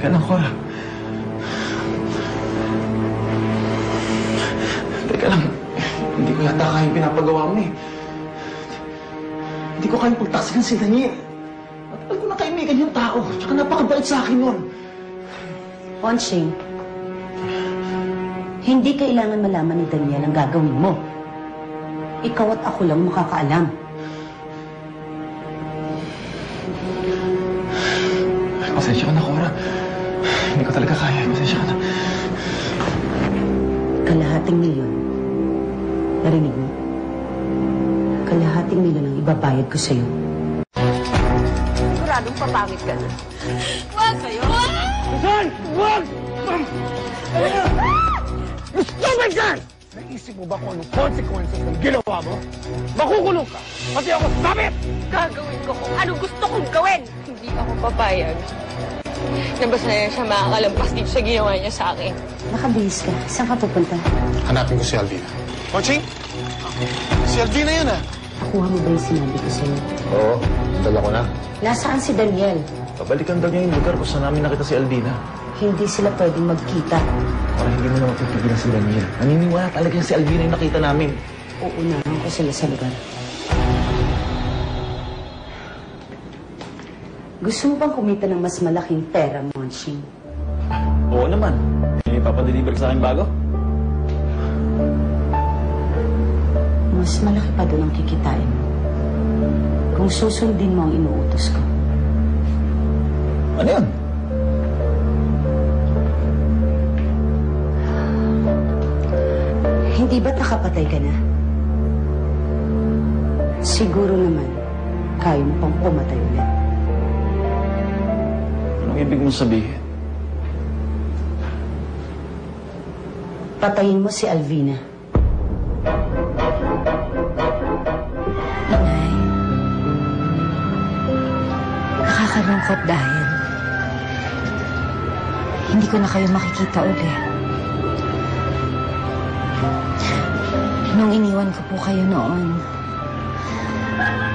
Teka lang, Cora. Teka lang. Hindi ko yata kayang pinapagawa mo eh. Hindi ko kayang pagtaksikan si Daniel. Matagal ko na kaibigan yung tao. Tsaka napakabait sa akin nun. Ponching, hindi kailangan malaman ni Daniel ang gagawin mo. Ikaw at ako lang makakaalam. Pasensya ka na, Cora. Hindi ko talaga kaya. Pasensya ka na. Kalahating milyon. Narinig mo? Kalahating milyon ang ibabayad ko sa'yo. Siguradong papangit ka na. Wag kayo! Susan! Wag! Stupid ka! Naisip mo ba kung anong consequences ng ginawa mo? Makukulong ka! Pati ako, stop it! Gagawin ko kung ano gusto kong gawin! Hindi ako papayag. Na basta na siya makakalampas dito sa ginawa niya sa akin. Nakabihis ka. Saan ka pupunta? Hanapin ko si Alvina. Ponching? Si Alvina yan ah. Nakuha mo ba yung sinabi ko sa'yo? Oo, dala ko na. Nasaan si Daniel? Pabalikan daw niya yung lugar kung saan namin nakita si Alvina. Hindi sila pwedeng magkita. Para hindi mo na mapipigilan si Daniel. Naniniwala talaga si Alvina yung nakita namin. Uunahan ko sila sa lugar. Gusto mo bang kumita ng mas malaking pera, Monching? Oo naman. May papadeliver sa akin bago? Mas malaki pa doon ang kikitain mo. Kung susundin mo ang inuutos ko. Ano yun? Hindi ba't nakapatay ka na? Siguro naman, kaya mo pang pumatay ulit. Anong ibig mong sabihin? Patayin mo si Alvina. Inay, nakakalungkot dahil hindi ko na kayo makikita ulit. Nung iniwan ko po kayo noon,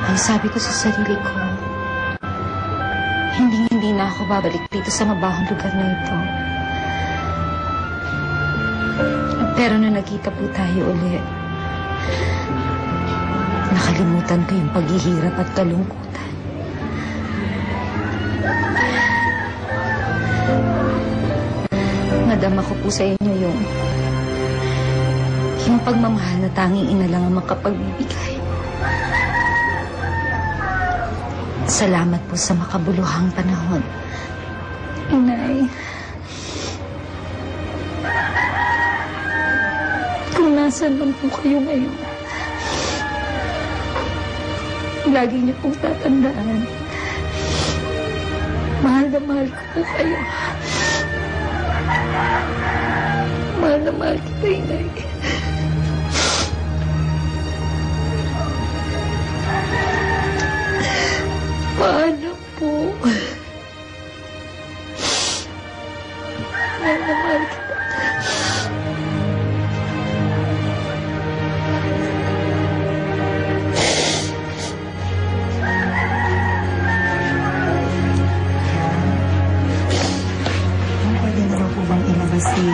ang sabi ko sa sarili ko, hindi na ako babalik dito sa mabahong lugar na ito. Pero nung nagkita po tayo ulit, nakalimutan ko yung paghihirap at kalungkutan. Nadama ko po sa inyo yung pagmamahal na tanging ina lang ang makapagbibigay. Salamat po sa makabuluhang panahon. Inay, kung nasaan man po kayo ngayon, lagi niyo pong tatandaan. Mahal na mahal ko po kayo. Mahal na mahal kita, Inay. Paano po? Mahal na mahal kita. Pwede na ba po bang ilabas si